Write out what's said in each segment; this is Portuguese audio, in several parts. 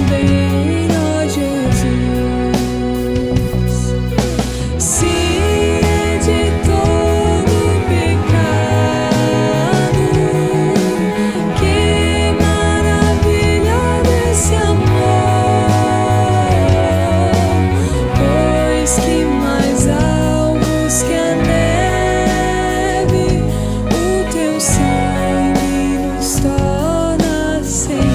bem, ó Jesus. Se é de todo pecado, que maravilha desse amor, pois que mais alvos que a neve, o teu sangue nos torna, Senhor.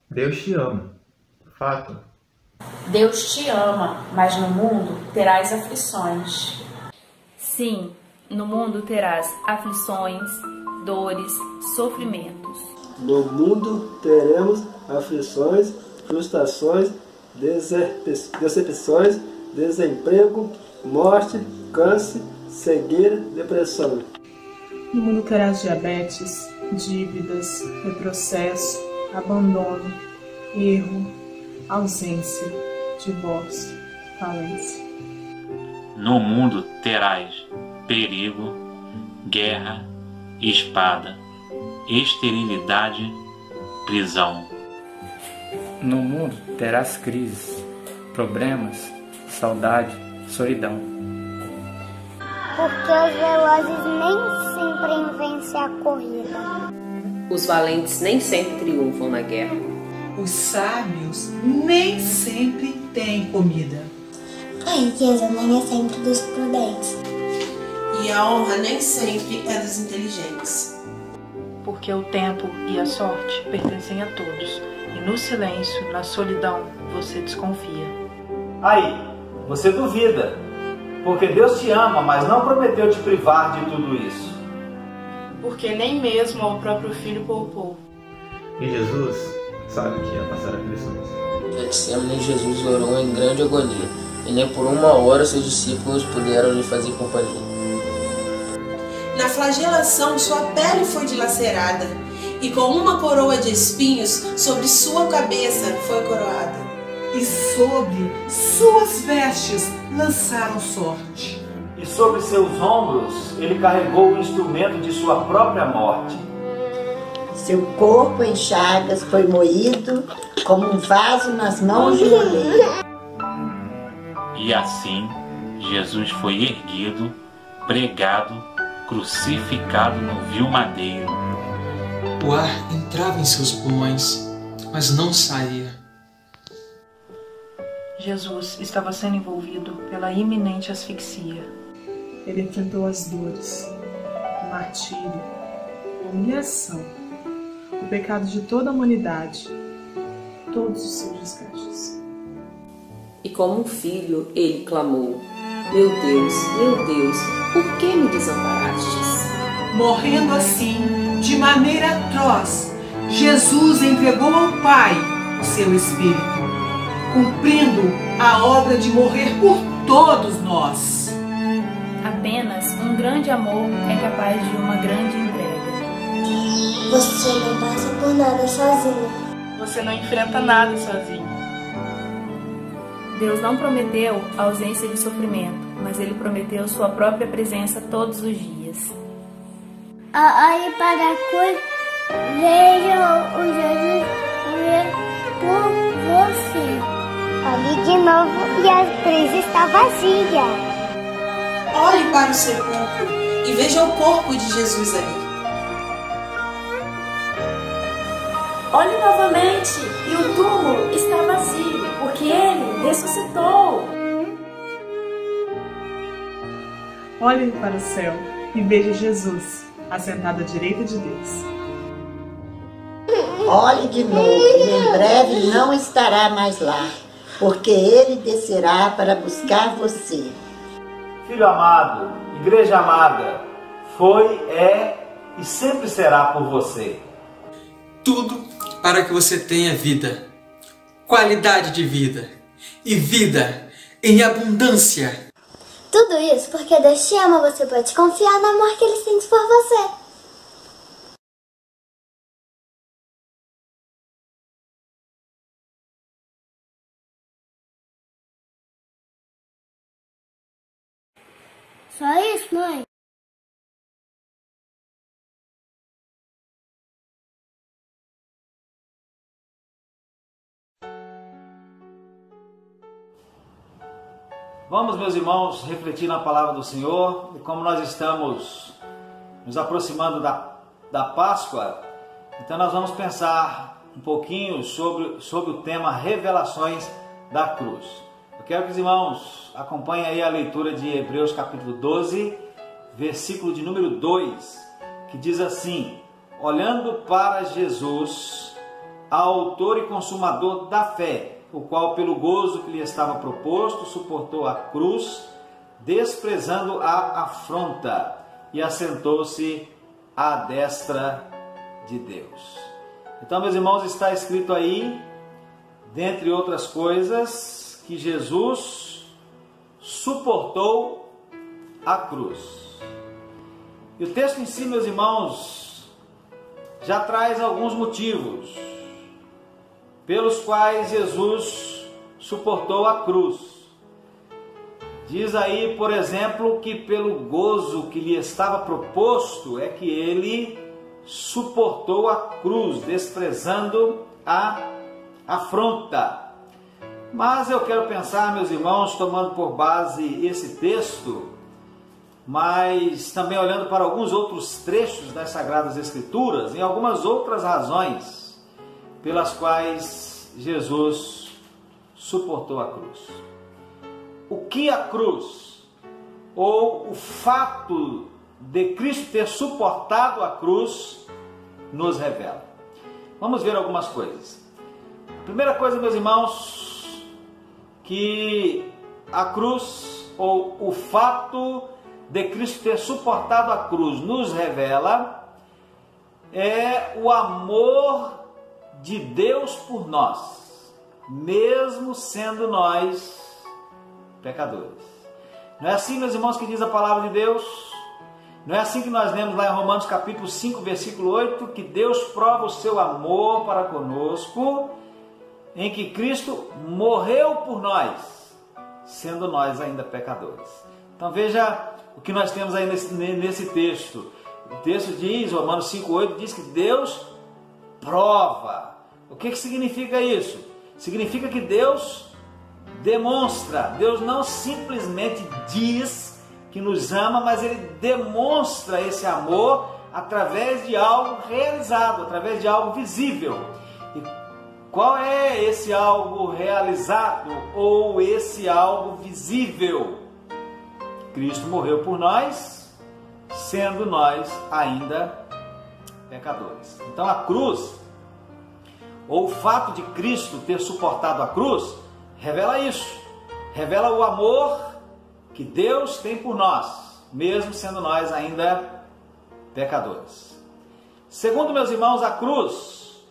Deus te ama. Fato. Deus te ama, mas no mundo terás aflições. Sim, no mundo terás aflições, dores, sofrimentos. No mundo teremos aflições, frustrações, decepções, desemprego, morte, câncer, cegueira, depressão. No mundo terás diabetes, dívidas, retrocesso, abandono, erro, ausência, divórcio, falência. No mundo terás perigo, guerra, espada, esterilidade, prisão. No mundo terás crises, problemas, saudade, solidão. Porque os velozes nem sempre vencem a corrida. Os valentes nem sempre triunfam na guerra. Os sábios nem sempre têm comida. A riqueza nem é sempre dos prudentes. E a honra nem sempre é dos inteligentes. Porque o tempo e a sorte pertencem a todos, e no silêncio, na solidão, você desconfia. Aí, você duvida, porque Deus te ama, mas não prometeu te privar de tudo isso. Porque nem mesmo ao próprio Filho poupou. E Jesus sabe que ia passar aflições. Getsemane, Jesus orou em grande agonia, e nem por uma hora seus discípulos puderam lhe fazer companhia. Na flagelação, sua pele foi dilacerada, e com uma coroa de espinhos sobre sua cabeça foi coroada. E sobre suas vestes lançaram sorte. E sobre seus ombros ele carregou o instrumento de sua própria morte. Seu corpo em chagas foi moído como um vaso nas mãos de um oleiro. E assim Jesus foi erguido, pregado, crucificado no vil madeiro. O ar entrava em seus pulmões, mas não saía. Jesus estava sendo envolvido pela iminente asfixia. Ele enfrentou as dores, o martírio, a humilhação, o pecado de toda a humanidade, todos os seus desgastes. E como um filho, ele clamou: meu Deus, por que me desamparastes? Morrendo assim, de maneira atroz, Jesus entregou ao Pai o seu Espírito, cumprindo a obra de morrer por todos nós. Apenas um grande amor é capaz de uma grande entrega. Você não passa por nada sozinho. Você não enfrenta nada sozinho. Deus não prometeu a ausência de sofrimento, mas Ele prometeu sua própria presença todos os dias. Olhe para a cruz, veja o Jesus por você. Olhe de novo e a cruz está vazia. Olhe para o sepulcro e veja o corpo de Jesus ali. Olhe novamente e o túmulo está vazio, porque ele ressuscitou. Olhe para o céu e veja Jesus, assentado à direita de Deus. Olhe de novo e em breve não estará mais lá, porque ele descerá para buscar você. Filho amado, igreja amada, foi, é e sempre será por você. Tudo para que você tenha vida, qualidade de vida e vida em abundância. Tudo isso porque Deus te ama, você pode confiar no amor que Ele sente por você. Só isso, mãe? Vamos, meus irmãos, refletir na palavra do Senhor. E como nós estamos nos aproximando da Páscoa, então nós vamos pensar um pouquinho sobre o tema Revelações da Cruz. Eu quero que os irmãos acompanhem aí a leitura de Hebreus capítulo 12, versículo de número 2, que diz assim: olhando para Jesus, autor e consumador da fé, o qual, pelo gozo que lhe estava proposto, suportou a cruz, desprezando a afronta, e assentou-se à destra de Deus. Então, meus irmãos, está escrito aí, dentre outras coisas, que Jesus suportou a cruz. E o texto em si, meus irmãos, já traz alguns motivos pelos quais Jesus suportou a cruz. Diz aí, por exemplo, que pelo gozo que lhe estava proposto é que ele suportou a cruz, desprezando a afronta. Mas eu quero pensar, meus irmãos, tomando por base esse texto, mas também olhando para alguns outros trechos das Sagradas Escrituras, em algumas outras razões pelas quais Jesus suportou a cruz. O que a cruz, ou o fato de Cristo ter suportado a cruz, nos revela? Vamos ver algumas coisas. A primeira coisa, meus irmãos, que a cruz, ou o fato de Cristo ter suportado a cruz nos revela, é o amor de Deus por nós, mesmo sendo nós pecadores. Não é assim, meus irmãos, que diz a palavra de Deus? Não é assim que nós lemos lá em Romanos capítulo 5, versículo 8, que Deus prova o seu amor para conosco, em que Cristo morreu por nós, sendo nós ainda pecadores. Então veja o que nós temos aí nesse texto. O texto diz, Romanos 5, 8, diz que Deus prova. O que significa isso? Significa que Deus demonstra. Deus não simplesmente diz que nos ama, mas Ele demonstra esse amor através de algo realizado, através de algo visível. E qual é esse algo realizado ou esse algo visível? Cristo morreu por nós, sendo nós ainda pecadores. Então a cruz, ou o fato de Cristo ter suportado a cruz, revela isso. Revela o amor que Deus tem por nós, mesmo sendo nós ainda pecadores. Segundo, meus irmãos, a cruz,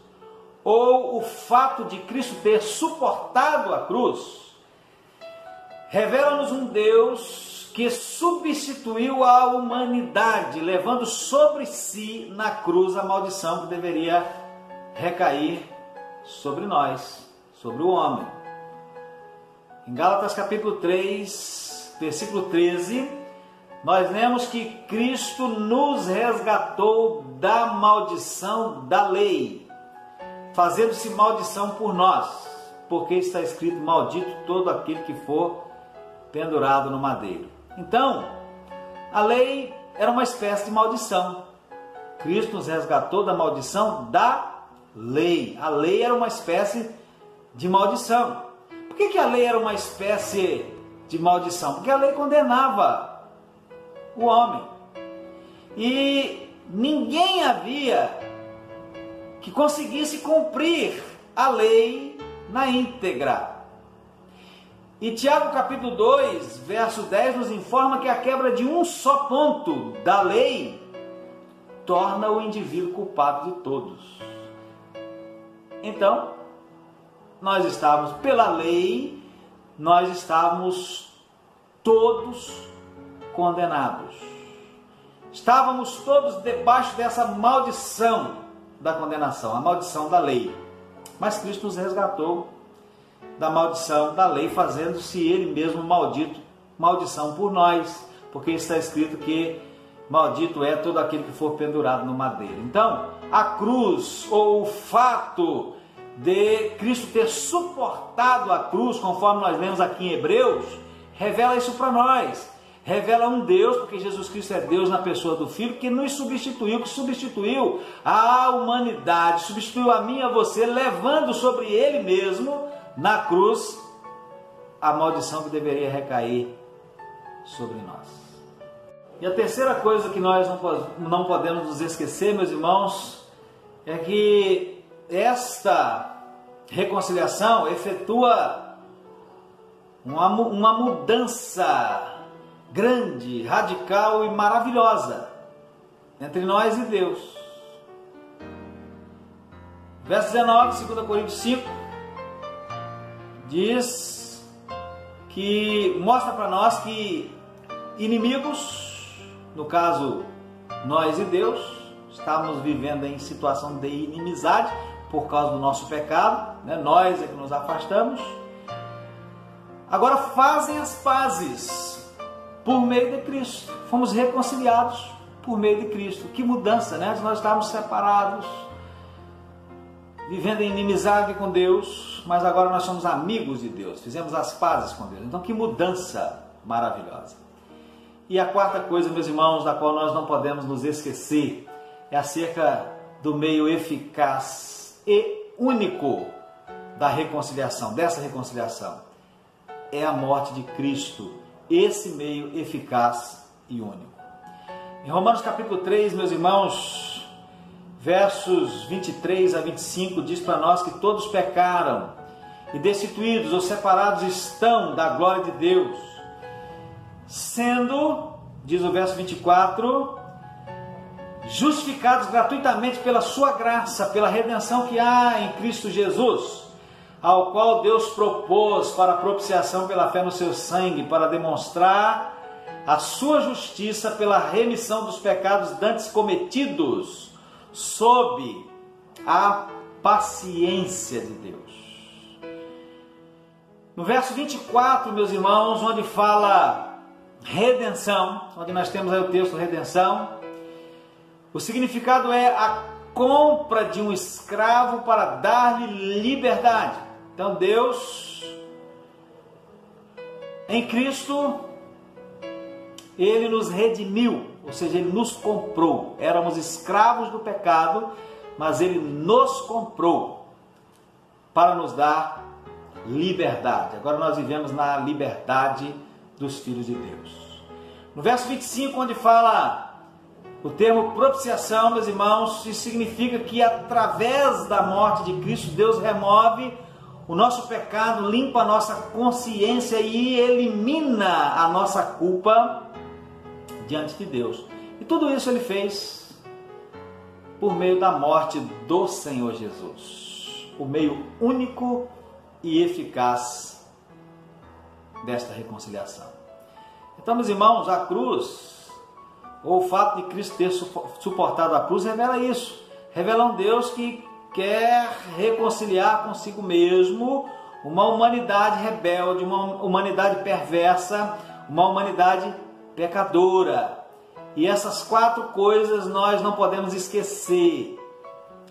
ou o fato de Cristo ter suportado a cruz, revela-nos um Deus que substituiu a humanidade, levando sobre si na cruz a maldição que deveria recair sobre nós, sobre o homem. Em Gálatas capítulo 3, versículo 13, nós lemos que Cristo nos resgatou da maldição da lei, fazendo-se maldição por nós, porque está escrito: maldito todo aquele que for pendurado no madeiro. Então, a lei era uma espécie de maldição. Cristo nos resgatou da maldição da lei. A lei era uma espécie de maldição. Por que a lei era uma espécie de maldição? Porque a lei condenava o homem. E ninguém havia que conseguisse cumprir a lei na íntegra. E Tiago capítulo 2, verso 10 nos informa que a quebra de um só ponto da lei torna o indivíduo culpado de todos. Então, nós estávamos, pela lei, nós estávamos todos condenados. Estávamos todos debaixo dessa maldição da condenação, a maldição da lei. Mas Cristo nos resgatou da maldição da lei, fazendo-se Ele mesmo maldito, maldição por nós, porque está escrito que maldito é todo aquele que for pendurado no madeiro. Então, a cruz, ou o fato de Cristo ter suportado a cruz, conforme nós lemos aqui em Hebreus, revela isso para nós. Revela um Deus, porque Jesus Cristo é Deus na pessoa do Filho, que nos substituiu, que substituiu a humanidade, substituiu a mim e a você, levando sobre Ele mesmo, na cruz, a maldição que deveria recair sobre nós. E a terceira coisa que nós não podemos nos esquecer, meus irmãos, é que esta reconciliação efetua uma mudança grande, radical e maravilhosa entre nós e Deus. Verso 19, 2 Coríntios 5, diz que mostra para nós que inimigos, no caso nós e Deus, estamos vivendo em situação de inimizade por causa do nosso pecado, né? Nós é que nos afastamos. Agora fazem as pazes por meio de Cristo. Fomos reconciliados por meio de Cristo. Que mudança, né? Nós estávamos separados, vivendo em inimizade com Deus, mas agora nós somos amigos de Deus. Fizemos as pazes com Deus. Então que mudança maravilhosa. E a quarta coisa, meus irmãos, da qual nós não podemos nos esquecer, é acerca do meio eficaz e único da reconciliação, dessa reconciliação. É a morte de Cristo, esse meio eficaz e único. Em Romanos capítulo 3, meus irmãos, versos 23 a 25, diz para nós que todos pecaram e destituídos ou separados estão da glória de Deus, sendo, diz o verso 24, justificados gratuitamente pela sua graça, pela redenção que há em Cristo Jesus, ao qual Deus propôs para a propiciação pela fé no seu sangue, para demonstrar a sua justiça pela remissão dos pecados dantes cometidos, sob a paciência de Deus. No verso 24, meus irmãos, onde fala redenção, onde nós temos aí o texto redenção, o significado é a compra de um escravo para dar-lhe liberdade. Então Deus, em Cristo, Ele nos redimiu, ou seja, Ele nos comprou. Éramos escravos do pecado, mas Ele nos comprou para nos dar liberdade. Agora nós vivemos na liberdade dos filhos de Deus. No verso 25, onde fala o termo propiciação, meus irmãos, isso significa que através da morte de Cristo, Deus remove o nosso pecado, limpa a nossa consciência e elimina a nossa culpa diante de Deus. E tudo isso Ele fez por meio da morte do Senhor Jesus, o meio único e eficaz desta reconciliação. Então, meus irmãos, a cruz, ou o fato de Cristo ter suportado a cruz, revela isso. Revela um Deus que quer reconciliar consigo mesmo uma humanidade rebelde, uma humanidade perversa, uma humanidade pecadora. E essas quatro coisas nós não podemos esquecer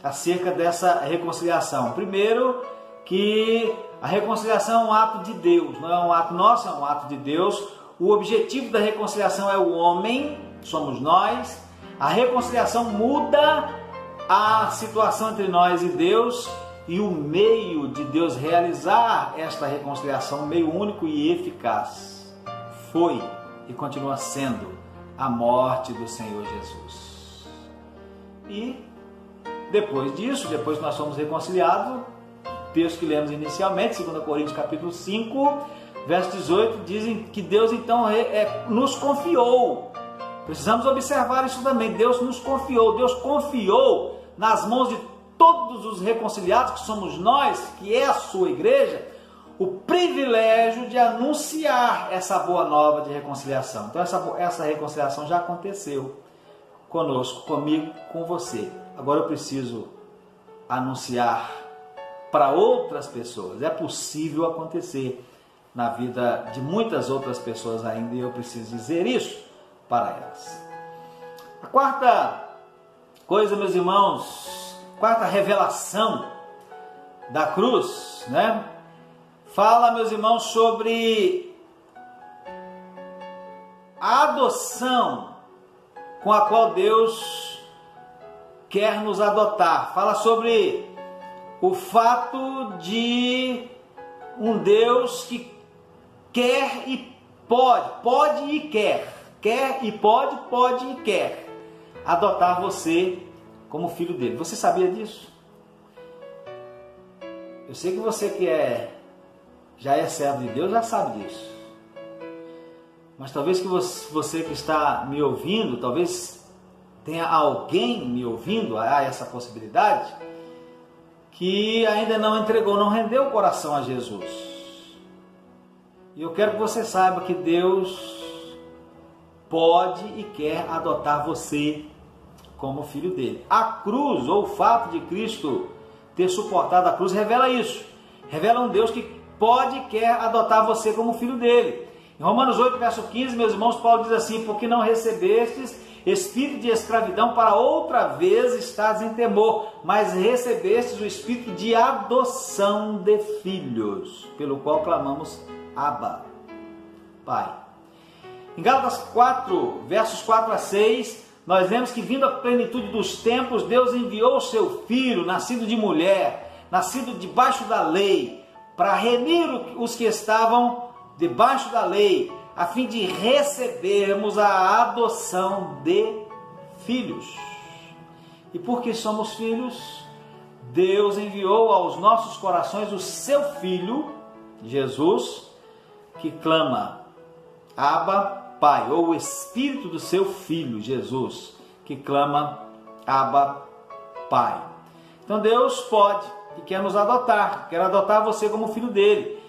acerca dessa reconciliação. Primeiro, que a reconciliação é um ato de Deus, não é um ato nosso, é um ato de Deus. O objetivo da reconciliação é o homem, somos nós. A reconciliação muda a situação entre nós e Deus, e o meio de Deus realizar esta reconciliação, meio único e eficaz, foi e continua sendo a morte do Senhor Jesus. E depois disso, depois que nós somos reconciliados, o texto que lemos inicialmente, 2 Coríntios capítulo 5, verso 18, dizem que Deus então nos confiou. Precisamos observar isso também. Deus nos confiou. Deus confiou nas mãos de todos os reconciliados, que somos nós, que é a sua igreja, o privilégio de anunciar essa boa nova de reconciliação. Então essa reconciliação já aconteceu conosco, comigo, com você. Agora eu preciso anunciar para outras pessoas. É possível acontecer na vida de muitas outras pessoas ainda, e eu preciso dizer isso para elas. A quarta coisa, meus irmãos, quarta revelação da cruz, né? Fala, meus irmãos, sobre a adoção com a qual Deus quer nos adotar. Fala sobre o fato de um Deus que quer e pode e quer e pode e quer adotar você como filho dele. Você sabia disso? Eu sei que você que já é servo de Deus já sabe disso. Mas talvez que você que está me ouvindo, talvez tenha alguém me ouvindo, há essa possibilidade, que ainda não entregou, não rendeu o coração a Jesus. E eu quero que você saiba que Deus pode e quer adotar você como filho dele. A cruz, ou o fato de Cristo ter suportado a cruz, revela isso. Revela um Deus que pode e quer adotar você como filho dele. Em Romanos 8, verso 15, meus irmãos, Paulo diz assim: porque não recebestes espírito de escravidão para outra vez estares em temor, mas recebestes o espírito de adoção de filhos, pelo qual clamamos Abba, Pai. Em Gálatas 4, versos 4 a 6, nós vemos que, vindo a plenitude dos tempos, Deus enviou o seu Filho, nascido de mulher, nascido debaixo da lei, para remir os que estavam debaixo da lei, a fim de recebermos a adoção de filhos. E porque somos filhos, Deus enviou aos nossos corações o seu Filho, Jesus, que clama Abba, Pai, ou o Espírito do seu Filho, Jesus, que clama Abba, Pai. Então Deus pode e quer nos adotar, quer adotar você como filho dele.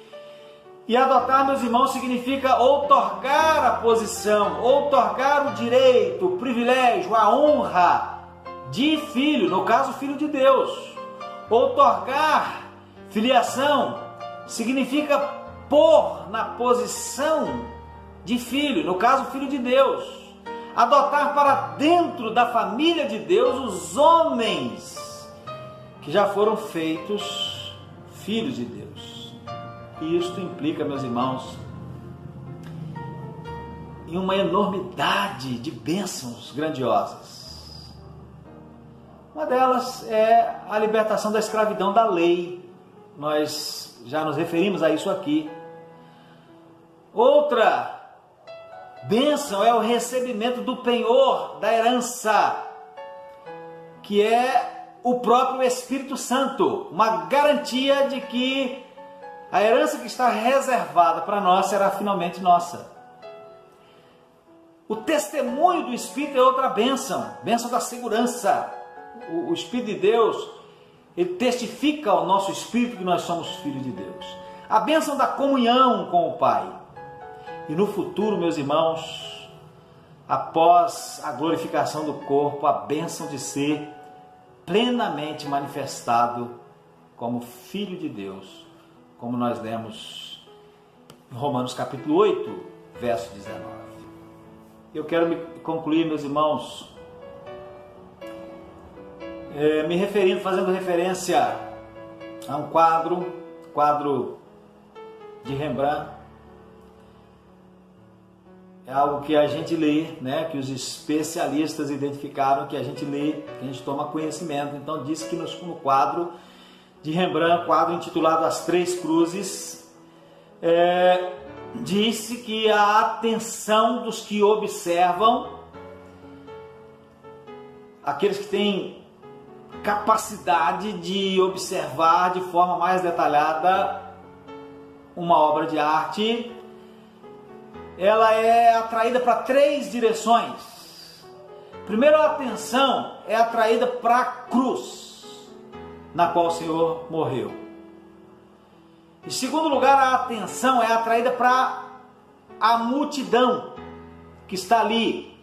E adotar, meus irmãos, significa outorgar a posição, outorgar o direito, o privilégio, a honra de filho, no caso, filho de Deus. Outorgar filiação significa pôr na posição de filho, no caso, filho de Deus. Adotar para dentro da família de Deus os homens que já foram feitos filhos de Deus. E isto implica, meus irmãos, em uma enormidade de bênçãos grandiosas. Uma delas é a libertação da escravidão da lei. Nós já nos referimos a isso aqui. Outra bênção é o recebimento do penhor da herança, que é o próprio Espírito Santo, uma garantia de que a herança que está reservada para nós será finalmente nossa. O testemunho do Espírito é outra bênção, bênção da segurança. O Espírito de Deus, ele testifica ao nosso espírito que nós somos filhos de Deus. A bênção da comunhão com o Pai. E no futuro, meus irmãos, após a glorificação do corpo, a bênção de ser plenamente manifestado como filho de Deus, como nós lemos em Romanos capítulo 8, verso 19. Eu quero me concluir, meus irmãos, fazendo referência a um quadro de Rembrandt. É algo que a gente lê, né? Que os especialistas identificaram, que a gente lê, que a gente toma conhecimento. Então diz que no quadro de Rembrandt, quadro intitulado As Três Cruzes, disse que a atenção dos que observam, aqueles que têm capacidade de observar de forma mais detalhada uma obra de arte, ela é atraída para três direções. Primeiro, a atenção é atraída para a cruz na qual o Senhor morreu. Em segundo lugar, a atenção é atraída para a multidão que está ali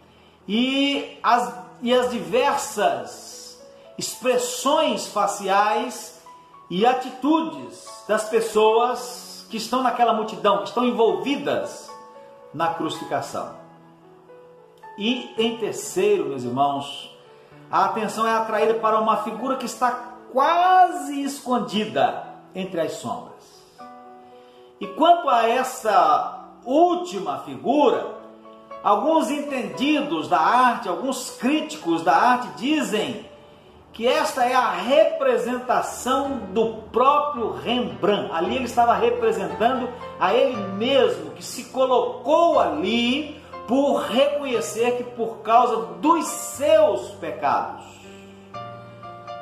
e as diversas expressões faciais e atitudes das pessoas que estão naquela multidão, que estão envolvidas na crucificação. E em terceiro, meus irmãos, a atenção é atraída para uma figura que está quase escondida entre as sombras. E quanto a essa última figura, alguns entendidos da arte, alguns críticos da arte dizem que esta é a representação do próprio Rembrandt. Ali ele estava representando a ele mesmo, que se colocou ali por reconhecer que por causa dos seus pecados,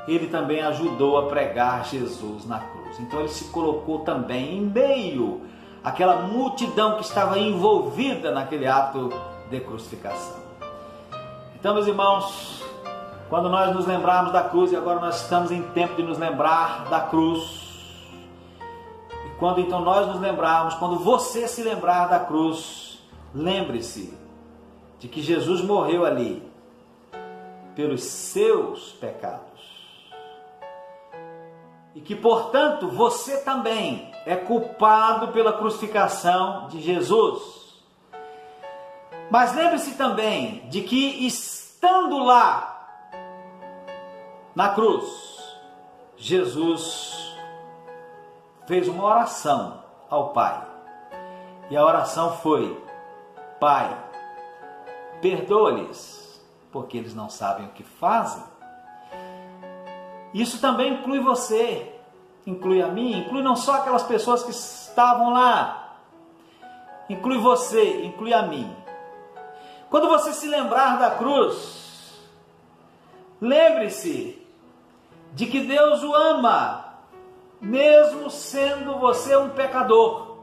ele também ajudou a pregar Jesus na cruz. cruz. Então ele se colocou também em meio àquela multidão que estava envolvida naquele ato de crucificação. Então, meus irmãos, quando nós nos lembrarmos da cruz, e agora nós estamos em tempo de nos lembrar da cruz, e quando então nós nos lembrarmos, quando você se lembrar da cruz, lembre-se de que Jesus morreu ali pelos seus pecados. E que, portanto, você também é culpado pela crucificação de Jesus. Mas lembre-se também de que, estando lá na cruz, Jesus fez uma oração ao Pai. E a oração foi: Pai, perdoa-lhes, porque eles não sabem o que fazem. Isso também inclui você, inclui a mim, inclui não só aquelas pessoas que estavam lá, inclui você, inclui a mim. Quando você se lembrar da cruz, lembre-se de que Deus o ama, mesmo sendo você um pecador.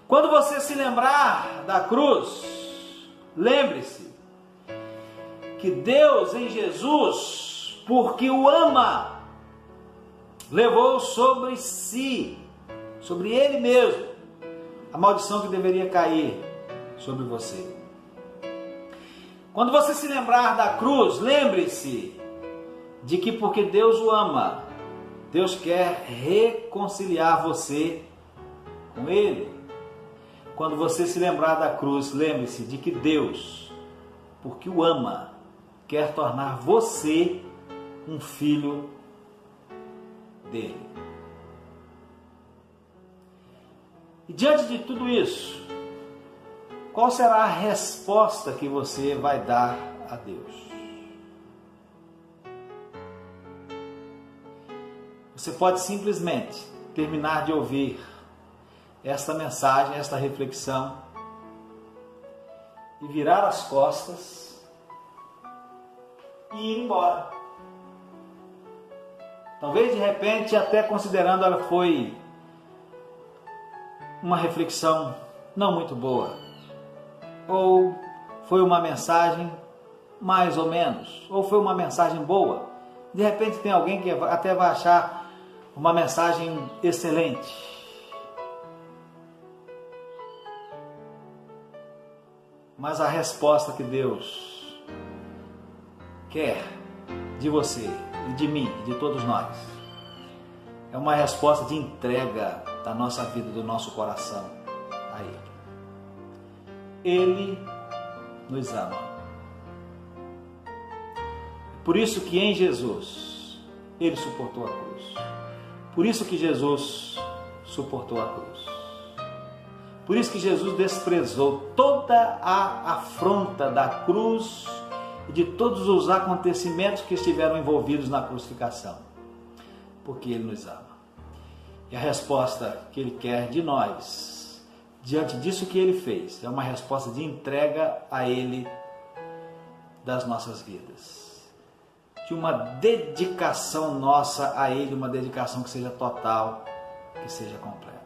Quando você se lembrar da cruz, lembre-se que Deus em Jesus, porque o ama, levou sobre si, sobre Ele mesmo, a maldição que deveria cair sobre você. Quando você se lembrar da cruz, lembre-se de que porque Deus o ama, Deus quer reconciliar você com Ele. Quando você se lembrar da cruz, lembre-se de que Deus, porque o ama, quer tornar você um filho dele. E diante de tudo isso, qual será a resposta que você vai dar a Deus? Você pode simplesmente terminar de ouvir esta mensagem, esta reflexão, e virar as costas e ir embora. Talvez de repente, até considerando ela foi uma reflexão não muito boa, ou foi uma mensagem mais ou menos, ou foi uma mensagem boa. De repente tem alguém que até vai achar uma mensagem excelente. Mas a resposta que Deus quer de você e de mim e de todos nós é uma resposta de entrega da nossa vida, do nosso coração a Ele. Ele nos ama. Por isso que em Jesus Ele suportou a cruz. Por isso que Jesus suportou a cruz. Por isso que Jesus desprezou toda a afronta da cruz e de todos os acontecimentos que estiveram envolvidos na crucificação. Porque Ele nos ama. E a resposta que Ele quer de nós, diante disso que Ele fez, é uma resposta de entrega a Ele das nossas vidas. De uma dedicação nossa a Ele, uma dedicação que seja total, que seja completa.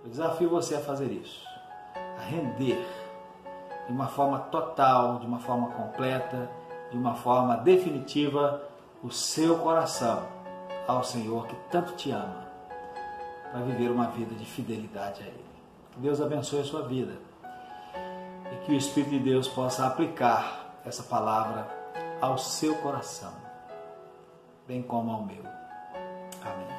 Eu desafio você a fazer isso, a render de uma forma total, de uma forma completa, de uma forma definitiva o seu coração ao Senhor que tanto te ama, para viver uma vida de fidelidade a Ele. Que Deus abençoe a sua vida e que o Espírito de Deus possa aplicar essa palavra ao seu coração, bem como ao meu. Amém.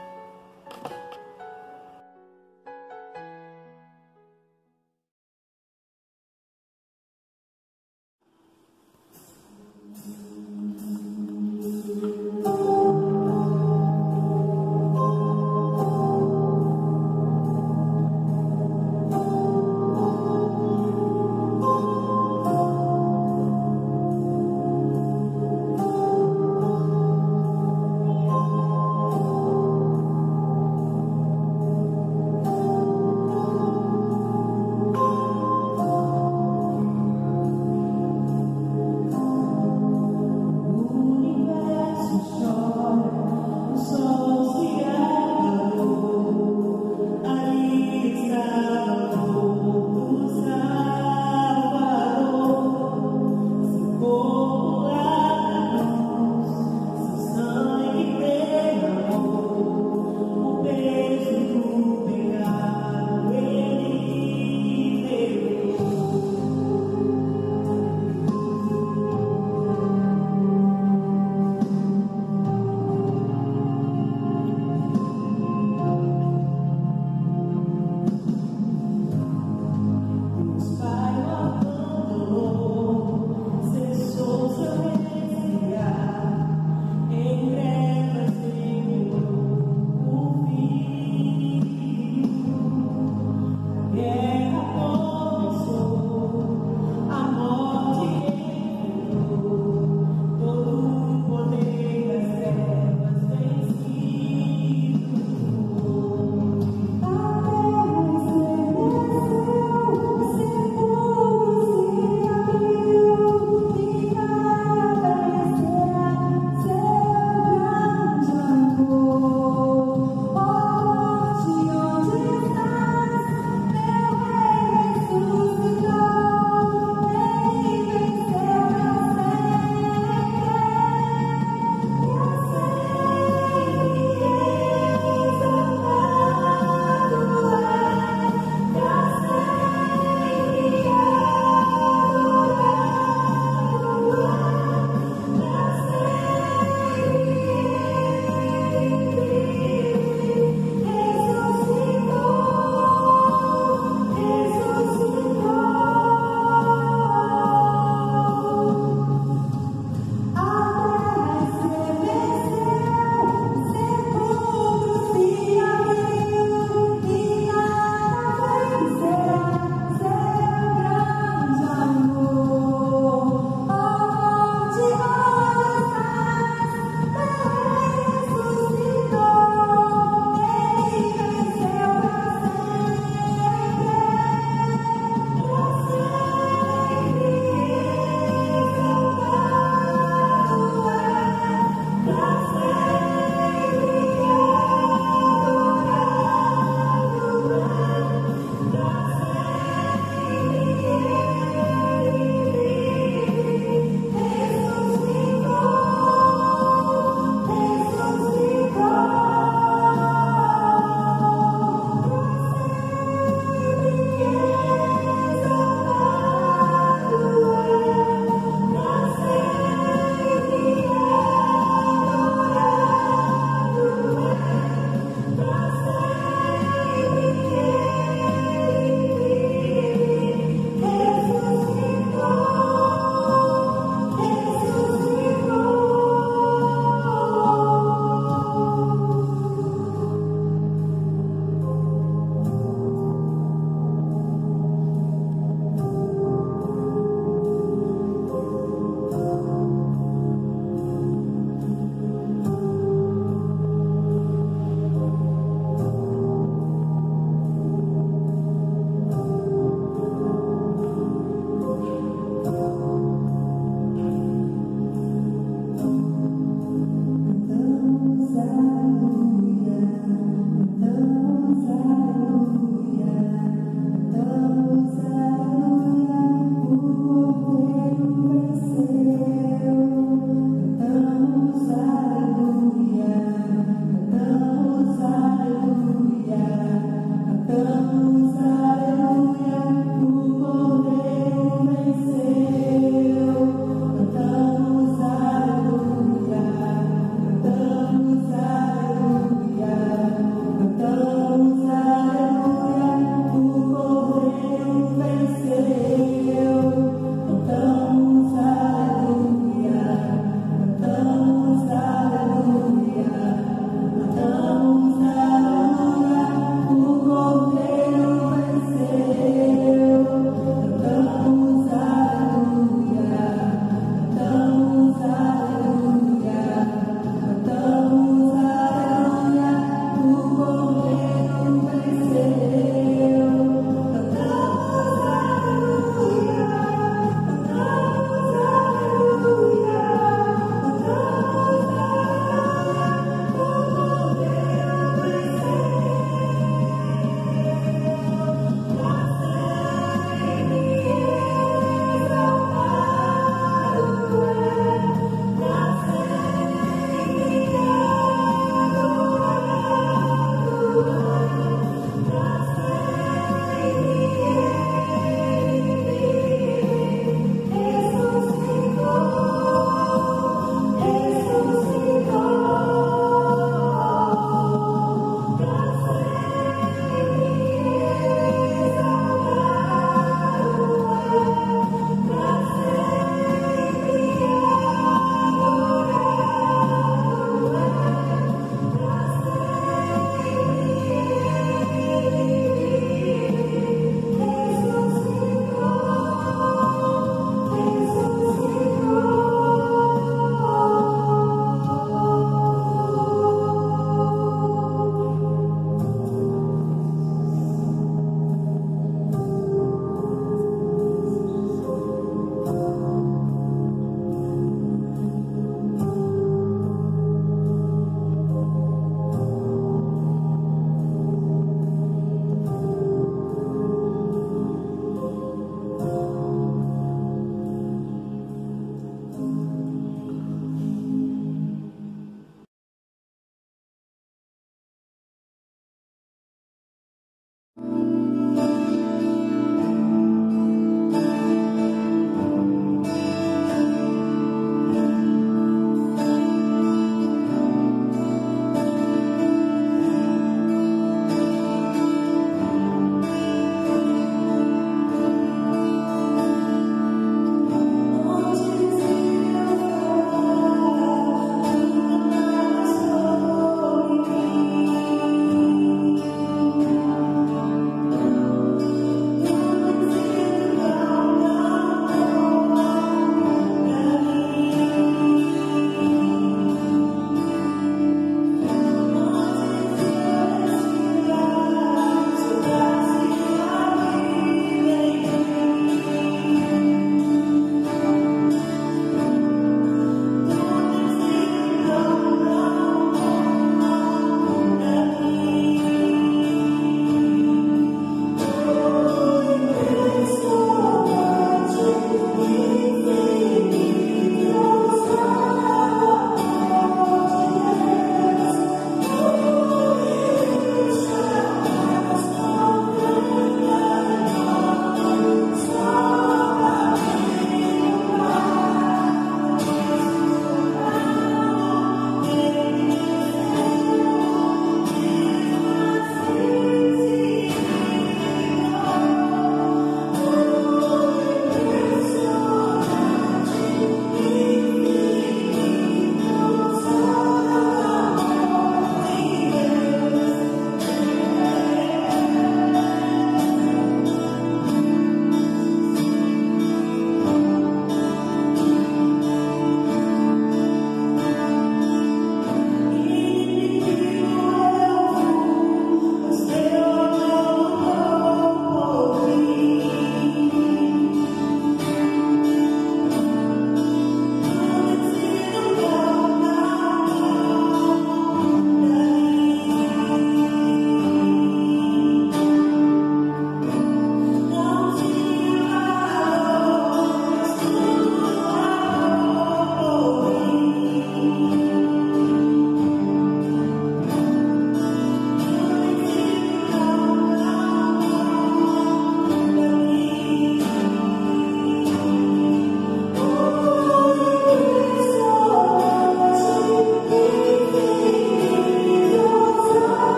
Amém.